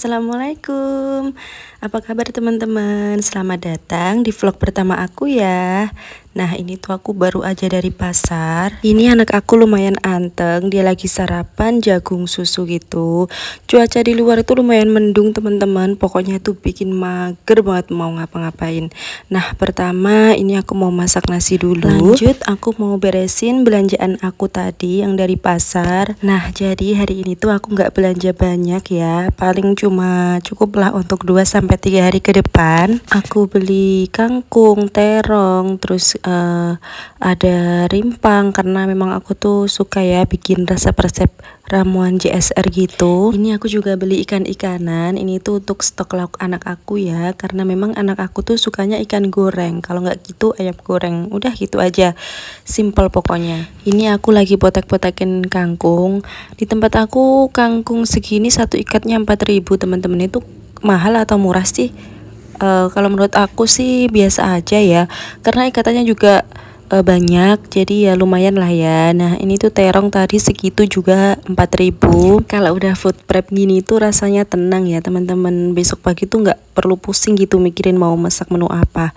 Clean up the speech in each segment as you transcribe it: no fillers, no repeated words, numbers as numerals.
Assalamualaikum. Apa kabar teman-teman? Selamat datang di vlog pertama aku ya. Nah, ini tuh aku baru aja dari pasar. Ini anak aku lumayan anteng, dia lagi sarapan jagung susu gitu. Cuaca di luar itu lumayan mendung teman-teman. Pokoknya tuh bikin mager banget mau ngapa-ngapain. Nah, pertama ini aku mau masak nasi dulu. Lanjut aku mau beresin belanjaan aku tadi yang dari pasar. Nah, jadi hari ini tuh aku nggak belanja banyak ya. Paling cuma cukuplah untuk 2-3 hari ke depan. Aku beli kangkung, terong, terus ada rimpang karena memang aku tuh suka ya bikin resep-resep ramuan JSR gitu. Ini aku juga beli ikan-ikanan. Ini tuh untuk stok lauk anak aku ya, karena memang anak aku tuh sukanya ikan goreng. Kalau nggak gitu ayam goreng. Udah gitu aja. Simple pokoknya. Ini aku lagi potek-potekin kangkung. Di tempat aku kangkung segini satu ikatnya 4.000 teman-teman. Itu mahal atau murah sih? Kalau menurut aku sih biasa aja ya, karena ikatannya juga banyak, jadi ya lumayan lah ya. Nah, ini tuh terong tadi segitu juga 4.000. Kalau udah food prep gini tuh rasanya tenang ya teman-teman. Besok pagi tuh nggak perlu pusing gitu mikirin mau masak menu apa.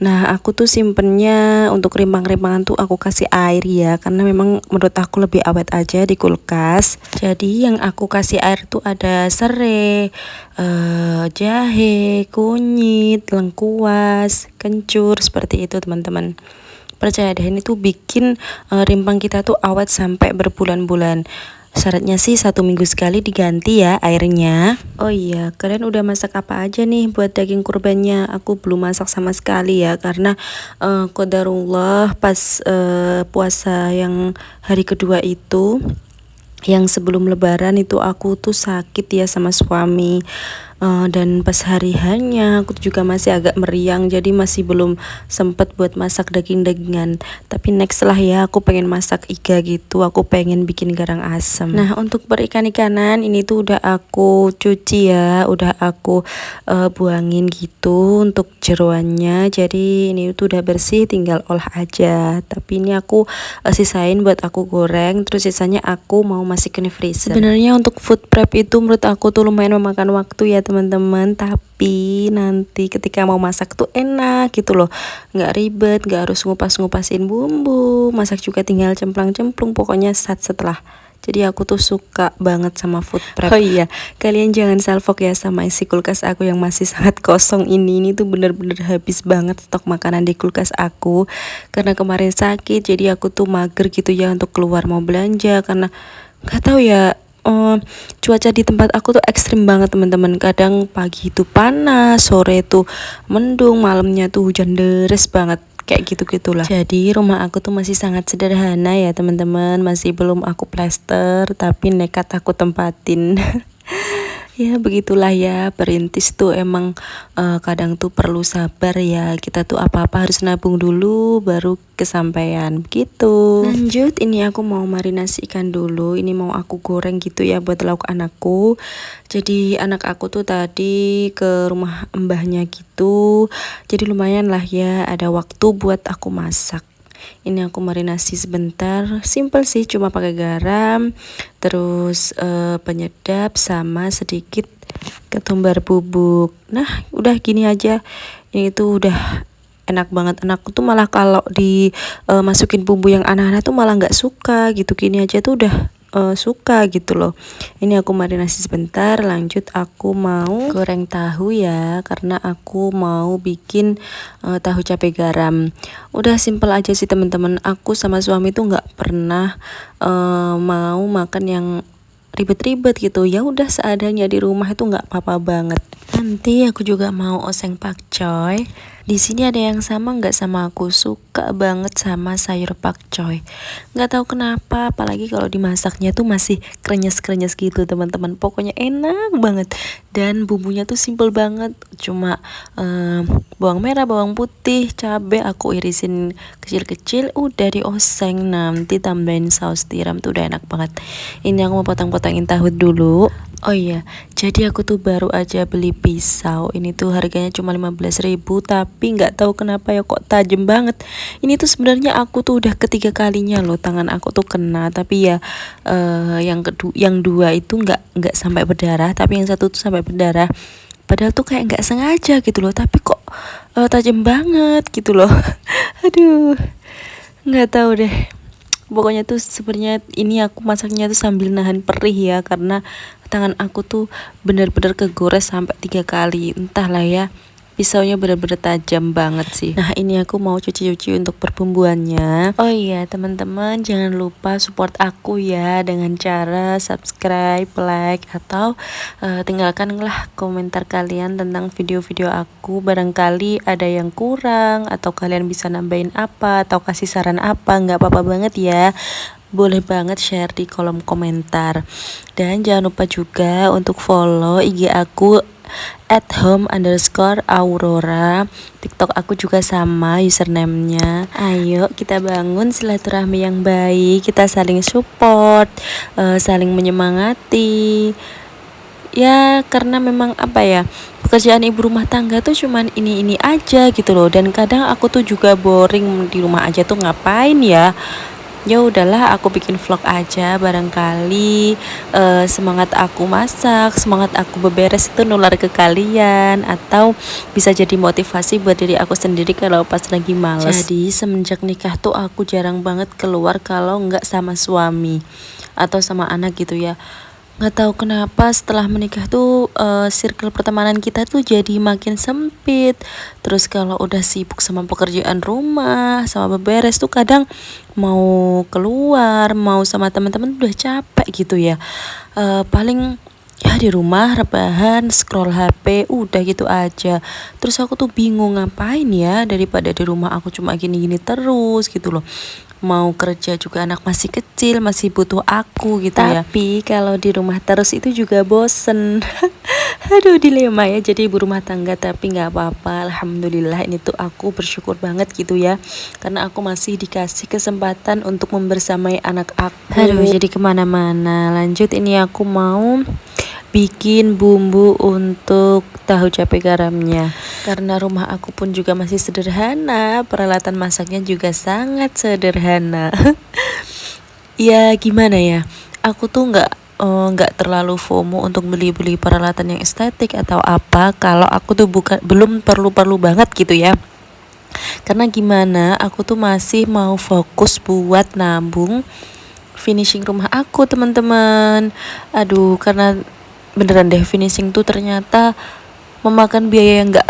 Nah, aku tuh simpennya untuk rimpang-rimpangan tuh aku kasih air ya, karena memang menurut aku lebih awet aja di kulkas. Jadi yang aku kasih air tuh ada serai, jahe, kunyit, lengkuas, kencur, seperti itu teman-teman. Percaya deh, ini tuh bikin rimpang kita tuh awet sampai berbulan-bulan. Syaratnya sih 1 minggu sekali diganti ya airnya. Oh iya, kalian udah masak apa aja nih buat daging kurbannya? Aku belum masak sama sekali ya, karena qadarullah pas puasa yang hari kedua itu, yang sebelum lebaran itu aku tuh sakit ya sama suami. Dan pas hari hanya aku tuh juga masih agak meriang, jadi masih belum sempet buat masak daging-dagingan. Tapi next lah ya, aku pengen masak iga gitu, aku pengen bikin garang asem. Nah, untuk berikan-ikanan ini tuh udah aku cuci ya, udah aku buangin gitu untuk jeroannya. Jadi ini tuh udah bersih, tinggal olah aja. Tapi ini aku sisain buat aku goreng, terus sisanya aku mau masukin freezer. Sebenarnya untuk food prep itu menurut aku tuh lumayan memakan waktu ya teman-teman, tapi nanti ketika mau masak tuh enak gitu loh, nggak ribet, nggak harus ngupas-ngupasin bumbu, masak juga tinggal cemplang-cemplung, pokoknya setelah. Jadi aku tuh suka banget sama food prep. Oh iya, kalian jangan salfok ya sama isi kulkas aku yang masih sangat kosong ini. Ini tuh bener-bener habis banget stok makanan di kulkas aku, karena kemarin sakit, jadi aku tuh mager gitu ya untuk keluar mau belanja, karena nggak tahu ya. Cuaca di tempat aku tuh ekstrim banget teman-teman. Kadang pagi itu panas, sore tuh mendung, malamnya tuh hujan deres banget. Kayak gitu-gitulah. Jadi rumah aku tuh masih sangat sederhana ya teman-teman. Masih belum aku plester, tapi nekat aku tempatin. Ya begitulah ya, perintis tuh emang kadang tuh perlu sabar ya. Kita tuh apa-apa harus nabung dulu baru kesampaian gitu. Lanjut, ini aku mau marinasi ikan dulu. Ini mau aku goreng gitu ya buat lauk anakku. Jadi anak aku tuh tadi ke rumah mbahnya gitu, jadi lumayan lah ya ada waktu buat aku masak. Ini aku marinasi sebentar, simple sih, cuma pakai garam, terus penyedap sama sedikit ketumbar bubuk. Nah, udah gini aja. Ini tuh udah enak banget. Anakku tuh malah kalau dimasukin bumbu yang aneh-aneh tuh malah nggak suka gitu. Gini aja tuh udah suka gitu loh. Ini aku marinasi sebentar, lanjut aku mau goreng tahu ya, karena aku mau bikin tahu cabai garam. Udah simple aja sih teman-teman. Aku sama suami tuh nggak pernah mau makan yang ribet-ribet gitu. Ya udah seadanya di rumah itu nggak apa-apa banget. Nanti aku juga mau oseng pakcoy. Di sini ada yang sama nggak sama aku? Suka banget sama sayur pakcoy. Nggak tahu kenapa, apalagi kalau dimasaknya tuh masih krenyes-krenyes gitu teman-teman. Pokoknya enak banget. Dan bumbunya tuh simple banget. Cuma bawang merah, bawang putih, cabai aku irisin kecil-kecil, udah dioseng. Nanti tambahin saus tiram tuh udah enak banget. Ini aku mau potong-potongin tahu dulu. Oh iya, jadi aku tuh baru aja beli pisau. Ini tuh harganya cuma 15.000, tapi nggak tahu kenapa ya kok tajam banget. Ini tuh sebenarnya aku tuh udah ketiga kalinya loh tangan aku tuh kena, tapi ya yang dua itu nggak sampai berdarah, tapi yang satu tuh sampai berdarah. Padahal tuh kayak nggak sengaja gitu loh, tapi kok tajam banget gitu loh. Aduh, nggak tahu deh. Pokoknya tuh sebenarnya ini aku masaknya tuh sambil nahan perih ya, karena tangan aku tuh bener-bener kegores sampai 3 kali. Entahlah ya, pisaunya bener-bener tajam banget sih. Nah ini aku mau cuci-cuci untuk perbumbuannya. Oh iya teman-teman, jangan lupa support aku ya dengan cara subscribe, like, atau tinggalkanlah komentar kalian tentang video-video aku. Barangkali ada yang kurang, atau kalian bisa nambahin apa, atau kasih saran apa, nggak apa-apa banget ya. Boleh banget share di kolom komentar. Dan jangan lupa juga untuk follow IG aku @home_aurora. TikTok aku juga sama username-nya. Ayo kita bangun silaturahmi yang baik, kita saling support, saling menyemangati. Ya karena memang apa ya, pekerjaan ibu rumah tangga tuh cuman ini aja gitu loh. Dan kadang aku tuh juga boring di rumah aja tuh ngapain ya. Ya udahlah, aku bikin vlog aja, barangkali semangat aku masak, semangat aku beberes itu nular ke kalian, atau bisa jadi motivasi buat diri aku sendiri kalau pas lagi males. Jadi semenjak nikah tuh aku jarang banget keluar kalau nggak sama suami atau sama anak gitu ya. Nggak tahu kenapa setelah menikah tuh circle pertemanan kita tuh jadi makin sempit. Terus kalau udah sibuk sama pekerjaan rumah, sama beberes tuh kadang mau keluar, mau sama teman-teman udah capek gitu ya. Paling ya di rumah rebahan, scroll HP, udah gitu aja. Terus aku tuh bingung ngapain ya, daripada di rumah aku cuma gini-gini terus gitu loh. Mau kerja juga anak masih kecil, masih butuh aku gitu ya. Tapi kalau di rumah terus itu juga bosen. Aduh dilema ya, jadi ibu rumah tangga, tapi nggak apa-apa. Alhamdulillah ini tuh aku bersyukur banget gitu ya, karena aku masih dikasih kesempatan untuk membersamai anak aku. Aduh jadi kemana-mana. Lanjut, ini aku mau bikin bumbu untuk tahu cabai garamnya. Karena rumah aku pun juga masih sederhana, peralatan masaknya juga sangat sederhana. Ya gimana ya, aku tuh nggak terlalu FOMO untuk beli-beli peralatan yang estetik atau apa, kalau aku tuh belum perlu-perlu banget gitu ya. Karena gimana, aku tuh masih mau fokus buat nabung finishing rumah aku teman-teman. Aduh, karena beneran deh, finishing tuh ternyata memakan biaya yang nggak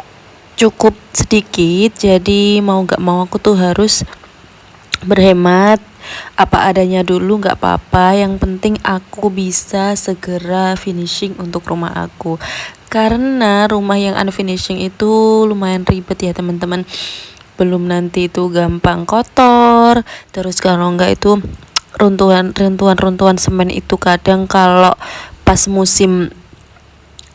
cukup sedikit. Jadi mau nggak mau aku tuh harus berhemat, apa adanya dulu, nggak apa-apa, yang penting aku bisa segera finishing untuk rumah aku. Karena rumah yang unfinishing itu lumayan ribet ya teman-teman. Belum nanti itu gampang kotor, terus kalau nggak itu runtuhan semen itu kadang kalau pas musim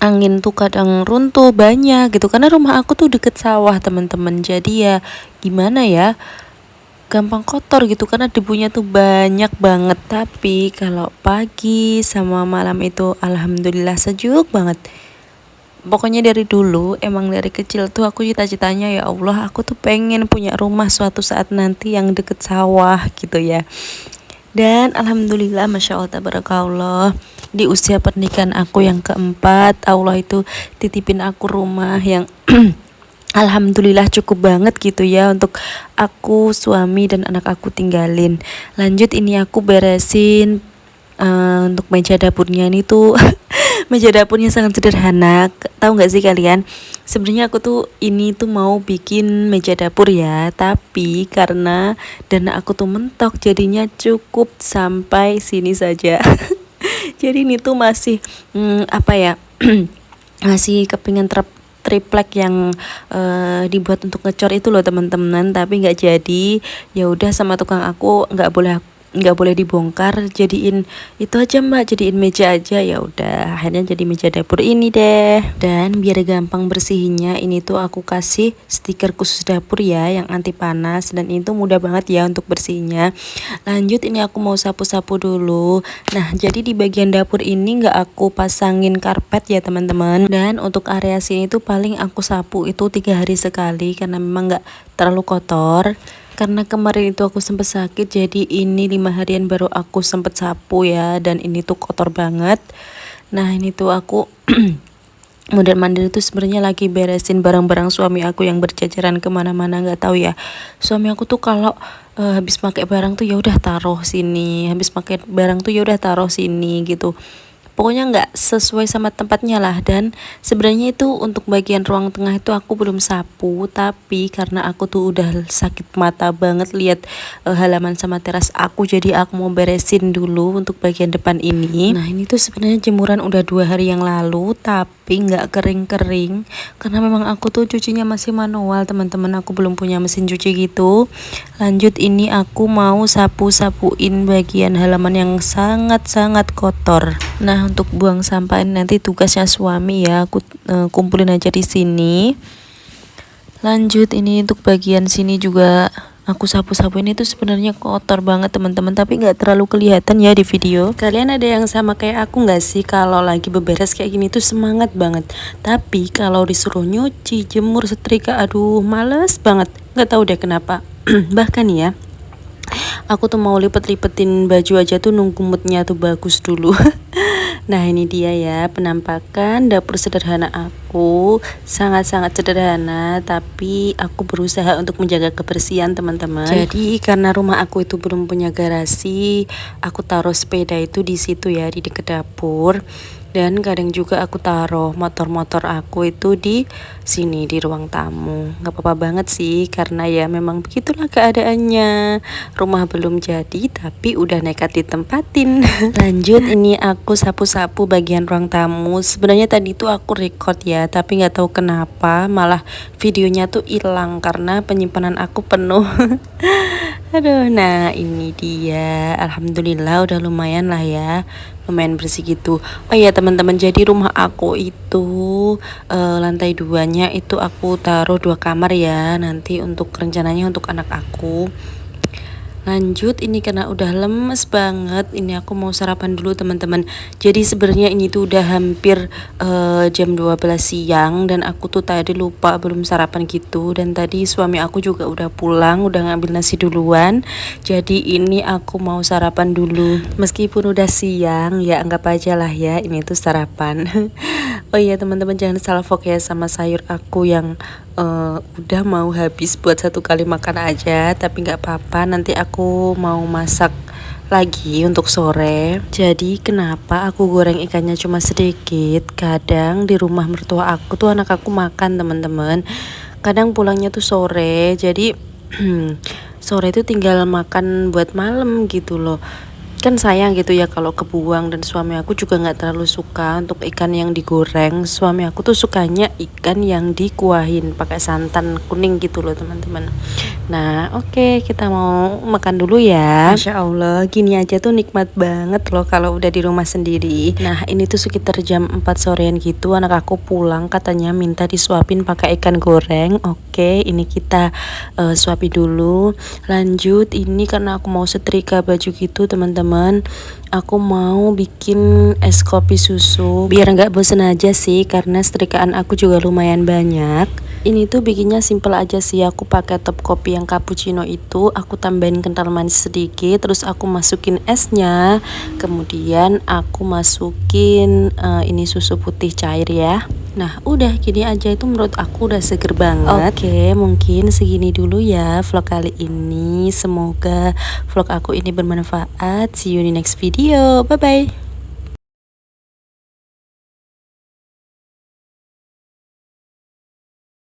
angin tuh kadang runtuh banyak gitu, karena rumah aku tuh deket sawah teman-teman. Jadi ya gimana ya, gampang kotor gitu karena debunya tuh banyak banget. Tapi kalau pagi sama malam itu alhamdulillah sejuk banget. Pokoknya dari dulu, emang dari kecil tuh aku cita-citanya, ya Allah aku tuh pengen punya rumah suatu saat nanti yang deket sawah gitu ya. Dan alhamdulillah, masya Allah tabarakallah, di usia pernikahan aku yang keempat, Allah itu titipin aku rumah yang alhamdulillah cukup banget gitu ya untuk aku, suami, dan anak aku tinggalin. Lanjut, ini aku beresin untuk meja dapurnya. Ini tuh meja dapurnya sangat sederhana. Tahu nggak sih kalian, sebenarnya aku tuh ini tuh mau bikin meja dapur ya, tapi karena dana aku tuh mentok, jadinya cukup sampai sini saja. Jadi ini tuh masih apa ya, masih kepingin triplek yang dibuat untuk ngecor itu loh teman-teman, tapi nggak jadi. Ya udah, sama tukang aku nggak boleh nggak boleh dibongkar, jadiin itu aja mbak, jadiin meja aja. Ya udah akhirnya jadi meja dapur ini deh. Dan biar gampang bersihinnya, ini tuh aku kasih stiker khusus dapur ya yang anti panas, dan itu mudah banget ya untuk bersihnya. Lanjut, ini aku mau sapu-sapu dulu. Nah jadi di bagian dapur ini nggak aku pasangin karpet ya teman-teman, dan untuk area sini tuh paling aku sapu itu 3 hari sekali karena memang nggak terlalu kotor. Karena kemarin itu aku sempet sakit, jadi ini 5 harian baru aku sempet sapu ya, dan ini tuh kotor banget. Nah ini tuh aku mondar mandir itu sebenarnya lagi beresin barang-barang suami aku yang berjajaran kemana-mana. Nggak tahu ya, suami aku tuh kalau habis pakai barang tuh ya udah taruh sini, habis pakai barang tuh ya udah taruh sini gitu. Pokoknya nggak sesuai sama tempatnya lah. Dan sebenarnya itu untuk bagian ruang tengah itu aku belum sapu, tapi karena aku tuh udah sakit mata banget lihat halaman sama teras aku, jadi aku mau beresin dulu untuk bagian depan ini. Nah ini tuh sebenarnya jemuran udah 2 hari yang lalu, tapi nggak kering-kering karena memang aku tuh cucinya masih manual teman-teman, aku belum punya mesin cuci gitu. Lanjut, ini aku mau sapu-sapuin bagian halaman yang sangat-sangat kotor. Nah untuk buang sampah ini nanti tugasnya suami ya, aku kumpulin aja di sini. Lanjut, ini untuk bagian sini juga aku sapu-sapuin. Itu sebenarnya kotor banget teman-teman, tapi nggak terlalu kelihatan ya di video. Kalian ada yang sama kayak aku nggak sih, kalau lagi beberes kayak gini tuh semangat banget, tapi kalau disuruh nyuci, jemur, setrika, aduh males banget, nggak tahu deh kenapa. Bahkan ya, aku tuh mau lipet-lipetin baju aja tuh nunggu moodnya tuh bagus dulu. Nah ini dia ya penampakan dapur sederhana aku, sangat-sangat sederhana, tapi aku berusaha untuk menjaga kebersihan teman-teman. Jadi karena rumah aku itu belum punya garasi, aku taruh sepeda itu di situ ya, di dekat dapur. Dan kadang juga aku taruh motor-motor aku itu di sini di ruang tamu. Nggak apa-apa banget sih, karena ya memang begitulah keadaannya. Rumah belum jadi tapi udah nekat ditempatin. Lanjut, ini aku sapu-sapu bagian ruang tamu. Sebenarnya tadi tuh aku record ya, tapi nggak tahu kenapa malah videonya tuh hilang karena penyimpanan aku penuh. Aduh, nah ini dia. Alhamdulillah udah lumayan lah ya, lumayan bersih gitu. Oh iya teman-teman, jadi rumah aku itu lantai 2-nya itu aku taruh 2 kamar ya, nanti untuk rencananya untuk anak aku. Lanjut, ini karena udah lemes banget, ini aku mau sarapan dulu teman-teman. Jadi sebenarnya ini tuh udah hampir jam 12 siang, dan aku tuh tadi lupa belum sarapan gitu. Dan tadi suami aku juga udah pulang, udah ngambil nasi duluan. Jadi ini aku mau sarapan dulu. Meskipun udah siang, ya anggap aja lah ya ini tuh sarapan. Oh iya teman-teman, jangan salfok ya sama sayur aku yang udah mau habis buat 1 kali makan aja, tapi nggak apa-apa, nanti aku mau masak lagi untuk sore. Jadi kenapa aku goreng ikannya cuma sedikit, kadang di rumah mertua aku tuh anak aku makan teman-teman, kadang pulangnya tuh sore, jadi sore itu tinggal makan buat malam gitu loh. Kan sayang gitu ya kalau kebuang. Dan suami aku juga nggak terlalu suka untuk ikan yang digoreng. Suami aku tuh sukanya ikan yang dikuahin pakai santan kuning gitu loh teman-teman. Nah oke, kita mau makan dulu ya. Masya Allah, gini aja tuh nikmat banget loh kalau udah di rumah sendiri. Nah ini tuh sekitar jam 4 sorean gitu, anak aku pulang, katanya minta disuapin pakai ikan goreng. Oke, ini kita suapi dulu. Lanjut, ini karena aku mau setrika baju gitu teman-teman, aku mau bikin es kopi susu biar nggak bosen aja sih, karena setrikaan aku juga lumayan banyak. Ini tuh bikinnya simple aja sih, aku pakai top kopi yang cappuccino itu, aku tambahin kental manis sedikit, terus aku masukin esnya, kemudian aku masukin ini susu putih cair ya. Nah udah gini aja, itu menurut aku udah seger banget. Oke, mungkin segini dulu ya vlog kali ini, semoga vlog aku ini bermanfaat. See you in the next video, bye bye.